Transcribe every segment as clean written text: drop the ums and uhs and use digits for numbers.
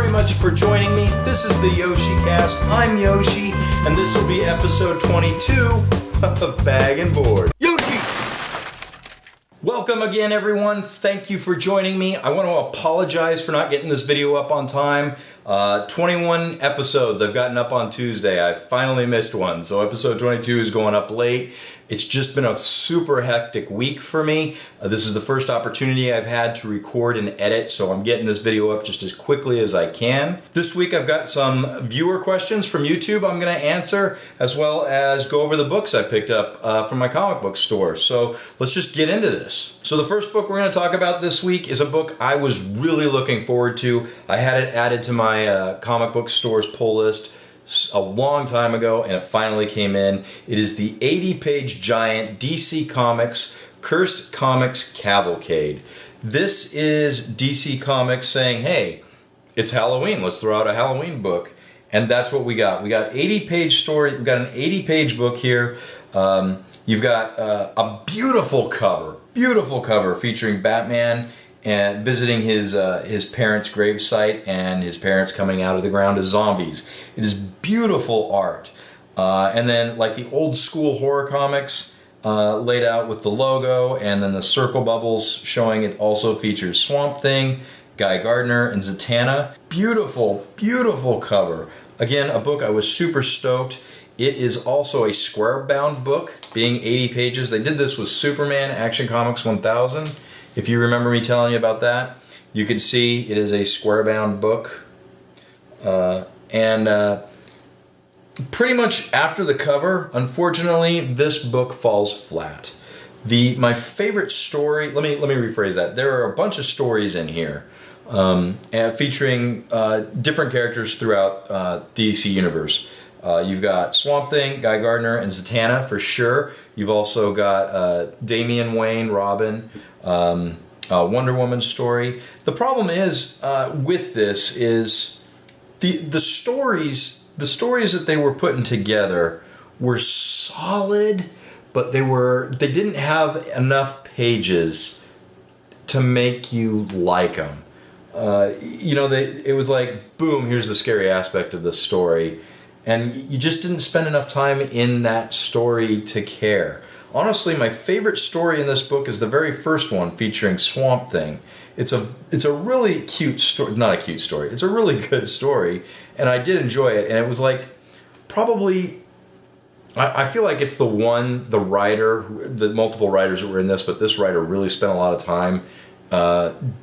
very much for joining me. This is the Yoshi Cast. I'm Yoshi, and this will be episode 22 of Bag and Board. Yoshi! Welcome again, everyone. Thank you for joining me. I want to apologize for not getting this video up on time. 21 episodes I've gotten up on Tuesday. I finally missed one, so episode 22 is going up late. It's just been a super hectic week for me. This is the first opportunity I've had to record and edit, so I'm getting this video up just as quickly as I can. This week I've got some viewer questions from YouTube I'm going to answer, as well as go over the books I picked up from my comic book store. So let's just get into this. So the first book we're going to talk about this week is a book I was really looking forward to. I had it added to my comic book store's pull list a long time ago, and it finally came in. It is the 80-page giant DC Comics Cursed Comics Cavalcade. This is DC Comics saying, hey, it's Halloween, let's throw out a Halloween book. And that's what we got. We got 80-page story. We've got an 80-page book here. You've got a beautiful cover featuring Batman and visiting his parents' gravesite, and his parents coming out of the ground as zombies. It is beautiful art. And then, like the old school horror comics, laid out with the logo, and then the circle bubbles showing it also features Swamp Thing, Guy Gardner, and Zatanna. Beautiful, beautiful cover. Again, a book I was super stoked. It is also a square-bound book, being 80 pages. They did this with Superman Action Comics 1000. If you remember me telling you about that, you can see it is a square-bound book. Pretty much after the cover, unfortunately, this book falls flat. My favorite story, let me rephrase that. There are a bunch of stories in here featuring different characters throughout DC Universe. You've got Swamp Thing, Guy Gardner, and Zatanna for sure. You've also got Damian Wayne, Robin, Wonder Woman's story. The problem is with this is the stories that they were putting together were solid, but they didn't have enough pages to make you like them. It was like, boom, here's the scary aspect of the story. And you just didn't spend enough time in that story to care. Honestly, my favorite story in this book is the very first one featuring Swamp Thing. It's a really cute story, not a cute story, it's a really good story, and I did enjoy it, and it was like, probably, I feel like it's the multiple writers that were in this, but this writer really spent a lot of time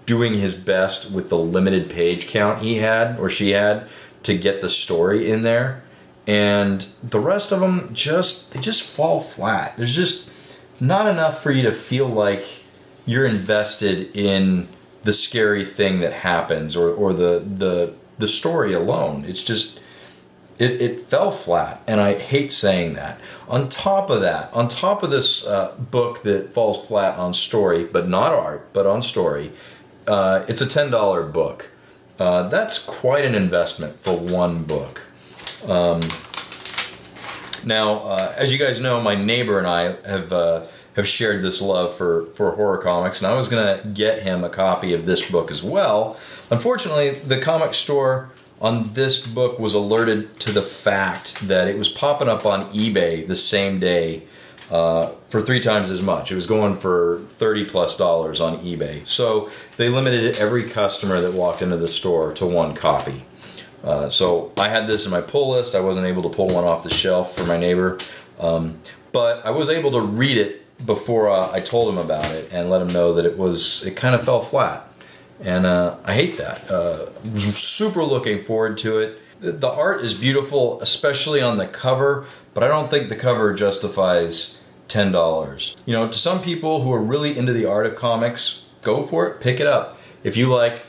doing his best with the limited page count he had, or she had, to get the story in there. And the rest of them they just fall flat. There's just not enough for you to feel like you're invested in the scary thing that happens, or the story alone. It's just it fell flat, and I hate saying that. On top of this book that falls flat on story, but not art, but on story, it's a $10 book. That's quite an investment for one book. Now, as you guys know, my neighbor and I have shared this love for horror comics, and I was going to get him a copy of this book as well. Unfortunately, the comic store on this book was alerted to the fact that it was popping up on eBay the same day for 3 times as much. It was going for $30+ on eBay. So they limited every customer that walked into the store to one copy. So I had this in my pull list. I wasn't able to pull one off the shelf for my neighbor. But I was able to read it before I told him about it and let him know that it kind of fell flat. And I hate that. Super looking forward to it. The art is beautiful, especially on the cover, but I don't think the cover justifies $10. You know, to some people who are really into the art of comics, go for it, pick it up. If you like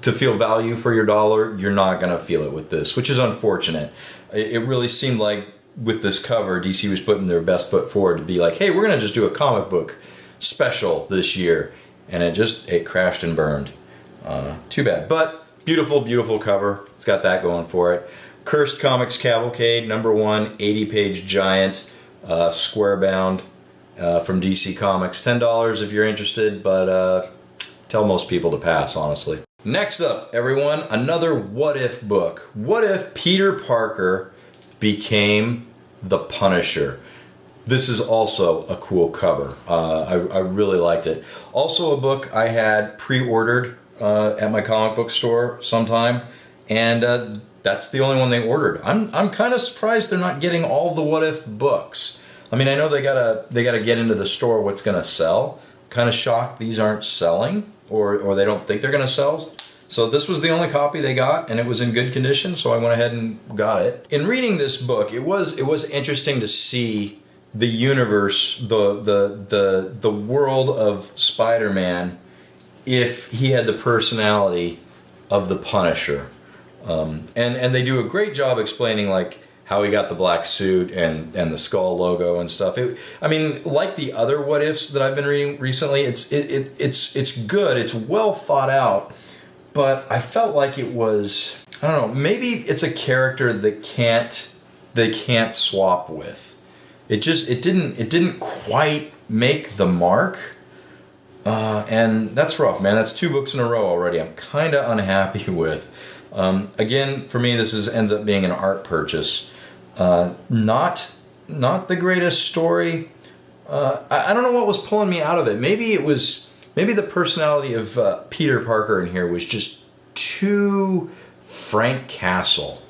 to feel value for your dollar, you're not going to feel it with this, which is unfortunate. It really seemed like with this cover, DC was putting their best foot forward to be like, hey, we're going to just do a comic book special this year. And it crashed and burned. Too bad. But beautiful, beautiful cover. It's got that going for it. Cursed Comics Cavalcade, #1, 80-page giant, square bound, from DC Comics. $10 if you're interested, but tell most people to pass, honestly. Next up, everyone, another what if book. What if Peter Parker became the Punisher? This is also a cool cover. I really liked it. Also a book I had pre-ordered at my comic book store sometime, and that's the only one they ordered. I'm kind of surprised they're not getting all the what if books. I mean, I know they gotta get into the store what's gonna sell. Kind of shocked these aren't selling, or they don't think they're gonna sell. So this was the only copy they got, and it was in good condition, so I went ahead and got it. In reading this book, it was interesting to see the universe, the world of Spider-Man, if he had the personality of the Punisher. And they do a great job explaining like how he got the black suit and the skull logo and stuff. I mean, like the other what ifs that I've been reading recently, it's good. It's well thought out, but I felt like it was, I don't know, maybe it's a character that they can't swap with. It didn't quite make the mark. And that's rough, man. That's 2 books in a row already. I'm kind of unhappy with. Again, for me, this ends up being an art purchase. Not the greatest story. I don't know what was pulling me out of it. Maybe the personality of Peter Parker in here was just too Frank Castle.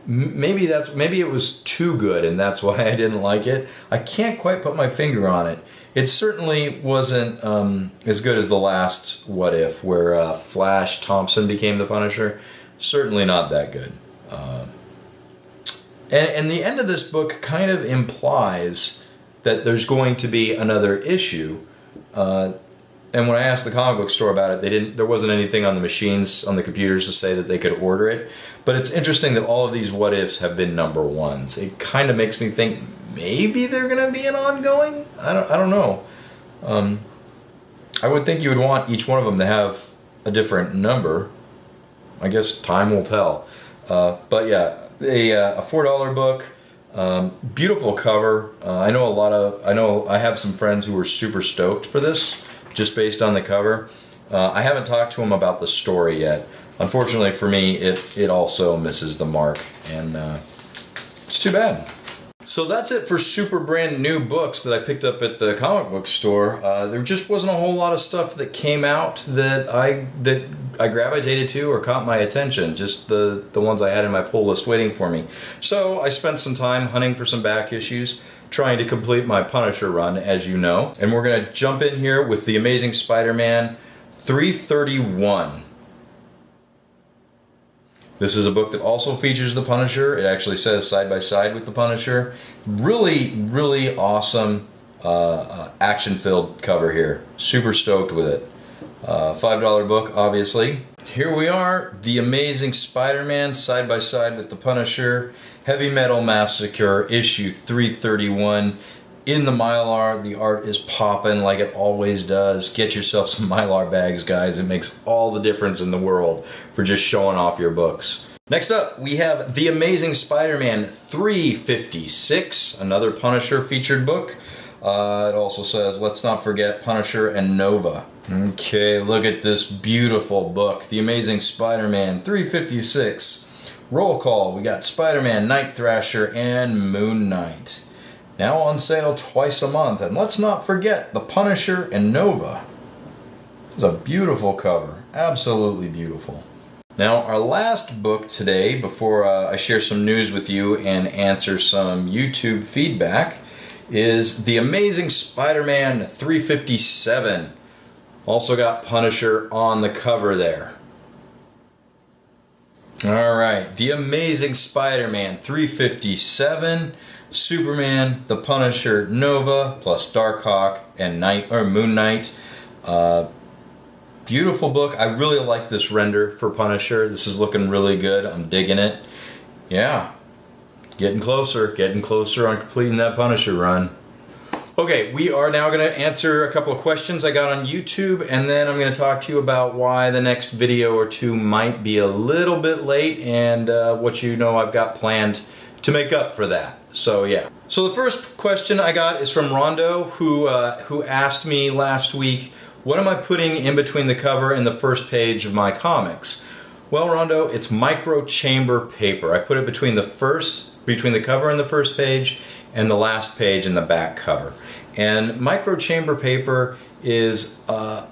Maybe it was too good, and that's why I didn't like it. I can't quite put my finger on it. It certainly wasn't as good as the last What If, where Flash Thompson became the Punisher. Certainly not that good. And the end of this book kind of implies that there's going to be another issue. And when I asked the comic book store about it, there wasn't anything on the machines, on the computers to say that they could order it. But it's interesting that all of these what ifs have been #1s. It kind of makes me think maybe they're going to be an ongoing. I don't know. I would think you would want each one of them to have a different number. I guess time will tell. But yeah, a $4 book. Beautiful cover. I know I have some friends who were super stoked for this, just based on the cover. I haven't talked to them about the story yet. Unfortunately for me, it also misses the mark, and it's too bad. So that's it for super brand new books that I picked up at the comic book store. There just wasn't a whole lot of stuff that came out that I gravitated to or caught my attention. Just the ones I had in my pull list waiting for me. So I spent some time hunting for some back issues, trying to complete my Punisher run, as you know. And we're going to jump in here with The Amazing Spider-Man 331. This is a book that also features the Punisher. It actually says side by side with the Punisher. Really, really awesome action-filled cover here. Super stoked with it. $5 book, obviously. Here we are, The Amazing Spider-Man side by side with the Punisher. Heavy Metal Massacre, issue 331. In the Mylar, the art is popping like it always does. Get yourself some Mylar bags, guys. It makes all the difference in the world for just showing off your books. Next up, we have The Amazing Spider-Man 356, another Punisher featured book. It also says, let's not forget Punisher and Nova. Okay, look at this beautiful book, The Amazing Spider-Man 356. Roll call, we got Spider-Man, Night Thrasher, and Moon Knight. Now on sale twice a month. And let's not forget The Punisher and Nova. It's a beautiful cover. Absolutely beautiful. Now our last book today, before I share some news with you and answer some YouTube feedback, is The Amazing Spider-Man 357. Also got Punisher on the cover there. Alright, The Amazing Spider-Man 357. Superman, the Punisher, Nova, plus Darkhawk and Moon Knight. Beautiful book. I really like this render for Punisher. This is looking really good. I'm digging it. Yeah, getting closer on completing that Punisher run. Okay, we are now going to answer a couple of questions I got on YouTube, and then I'm going to talk to you about why the next video or two might be a little bit late, and what I've got planned to make up for that. So yeah. So the first question I got is from Rondo, who asked me last week what am I putting in between the cover and the first page of my comics? Well, Rondo, it's micro chamber paper. I put it between the cover and the first page and the last page in the back cover. And micro chamber paper is a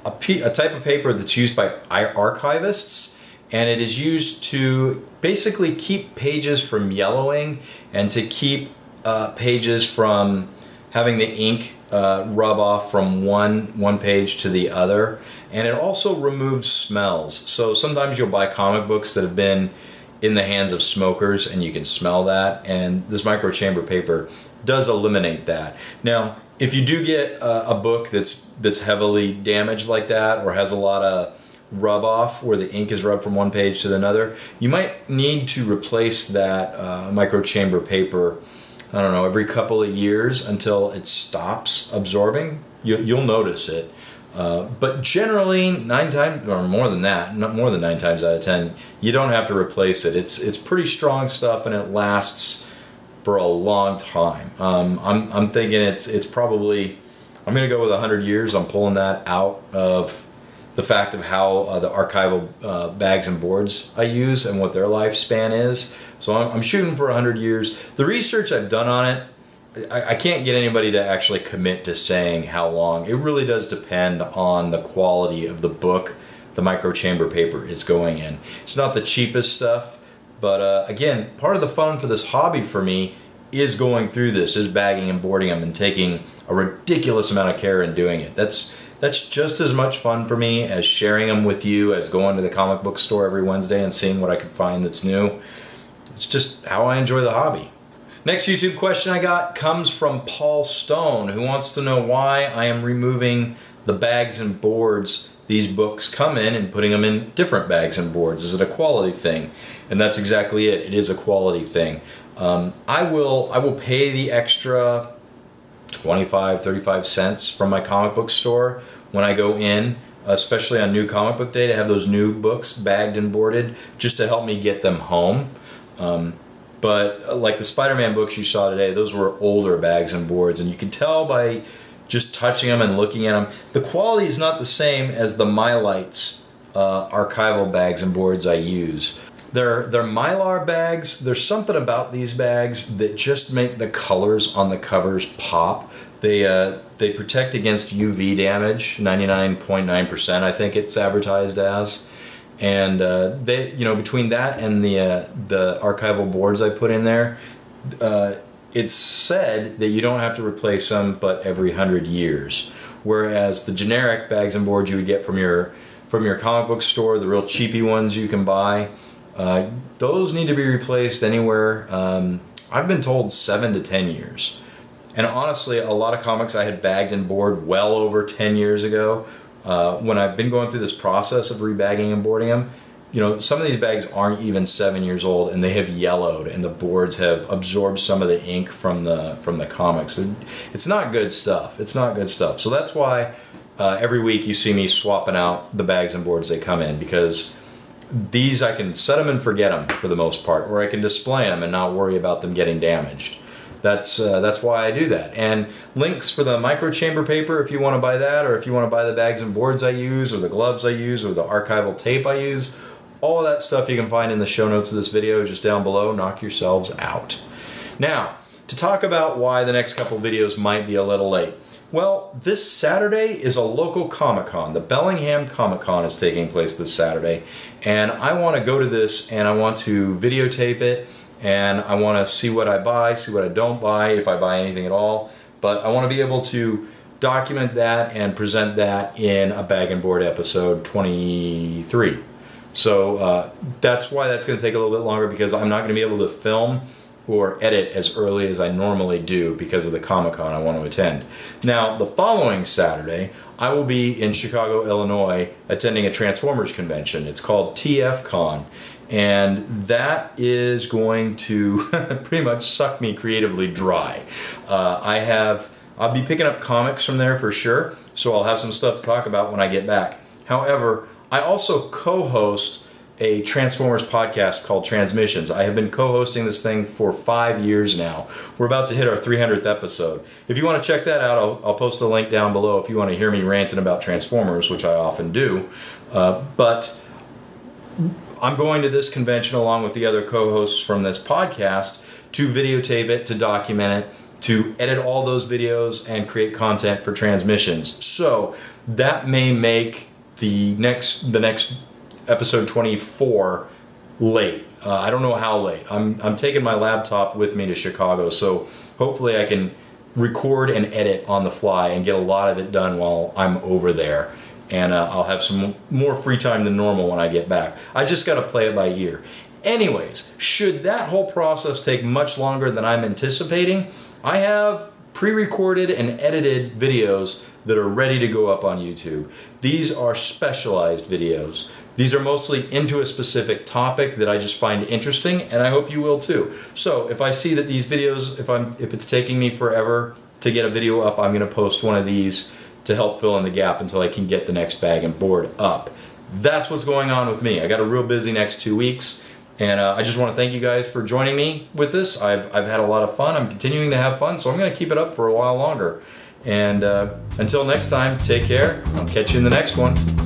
type of paper that's used by archivists, and it is used to basically keep pages from yellowing and to keep pages from having the ink rub off from one page to the other. And it also removes smells. So sometimes you'll buy comic books that have been in the hands of smokers and you can smell that, and this micro chamber paper does eliminate that. Now, if you do get a book that's heavily damaged like that, or has a lot of rub off where the ink is rubbed from one page to another, you might need to replace that micro chamber paper, I don't know, every couple of years until it stops absorbing. You'll notice it. But generally, 9 times, or more than that, not more than 9 times out of 10, you don't have to replace it. It's pretty strong stuff, and it lasts for a long time. I'm thinking it's probably, I'm going to go with 100 years. I'm pulling that out of the fact of how the archival bags and boards I use and what their lifespan is. So I'm shooting for 100 years. The research I've done on it, I can't get anybody to actually commit to saying how long. It really does depend on the quality of the book the micro chamber paper is going in. It's not the cheapest stuff, but again, part of the fun for this hobby for me is going through this, is bagging and boarding them and taking a ridiculous amount of care in doing it. That's just as much fun for me as sharing them with you, as going to the comic book store every Wednesday and seeing what I can find that's new. It's just how I enjoy the hobby. Next YouTube question I got comes from Paul Stone, who wants to know why I am removing the bags and boards these books come in and putting them in different bags and boards. Is it a quality thing? And that's exactly it. It is a quality thing. I will pay the extra 25, 35 cents from my comic book store when I go in, especially on New Comic Book Day, to have those new books bagged and boarded just to help me get them home. But like the Spider-Man books you saw today, those were older bags and boards, and you can tell by just touching them and looking at them, the quality is not the same as the MyLights archival bags and boards I use. They're Mylar bags. There's something about these bags that just make the colors on the covers pop. They protect against UV damage, 99.9% I think it's advertised as. And they, between that and the archival boards I put in there, it's said that you don't have to replace them but every 100 years. Whereas the generic bags and boards you would get from your comic book store, the real cheapy ones you can buy, those need to be replaced anywhere, I've been told 7 to 10 years. And honestly, a lot of comics I had bagged and board well over 10 years ago. When I've been going through this process of rebagging and boarding them, some of these bags aren't even 7 years old, and they have yellowed, and the boards have absorbed some of the ink from the comics. It's not good stuff. It's not good stuff. So that's why every week you see me swapping out the bags and boards they come in, because these I can set them and forget them for the most part, or I can display them and not worry about them getting damaged. That's why I do that. And links for the micro chamber paper, if you want to buy that, or if you want to buy the bags and boards I use, or the gloves I use, or the archival tape I use, all of that stuff you can find in the show notes of this video, just down below. Knock yourselves out. Now, to talk about why the next couple videos might be a little late. Well, this Saturday is a local Comic-Con. The Bellingham Comic-Con is taking place this Saturday, and I want to go to this and I want to videotape it. And I want to see what I buy, see what I don't buy, if I buy anything at all. But I want to be able to document that and present that in a Bag and Board episode 23. So that's why that's going to take a little bit longer, because I'm not going to be able to film or edit as early as I normally do because of the Comic-Con I want to attend. Now, the following Saturday, I will be in Chicago, Illinois, attending a Transformers convention. It's called TFCon. And that is going to pretty much suck me creatively dry. I'll be picking up comics from there for sure, so I'll have some stuff to talk about when I get back. However, I also co-host a Transformers podcast called Transmissions. I have been co-hosting this thing for 5 years now. We're about to hit our 300th episode. If you want to check that out, I'll post a link down below if you want to hear me ranting about Transformers, which I often do. But I'm going to this convention along with the other co-hosts from this podcast to videotape it, to document it, to edit all those videos and create content for Transmissions. So that may make the next episode 24 late. I don't know how late. I'm taking my laptop with me to Chicago, so hopefully I can record and edit on the fly and get a lot of it done while I'm over there. And I'll have some more free time than normal when I get back. I just got to play it by ear. Anyways, should that whole process take much longer than I'm anticipating, I have pre-recorded and edited videos that are ready to go up on YouTube. These are specialized videos. These are mostly into a specific topic that I just find interesting, and I hope you will too. So if I see that these videos, if it's taking me forever to get a video up, I'm going to post one of these to help fill in the gap until I can get the next Bag and Board up. That's what's going on with me. I got a real busy next 2 weeks, and I just want to thank you guys for joining me with this. I've had a lot of fun. I'm continuing to have fun, so I'm going to keep it up for a while longer. And until next time, take care. I'll catch you in the next one.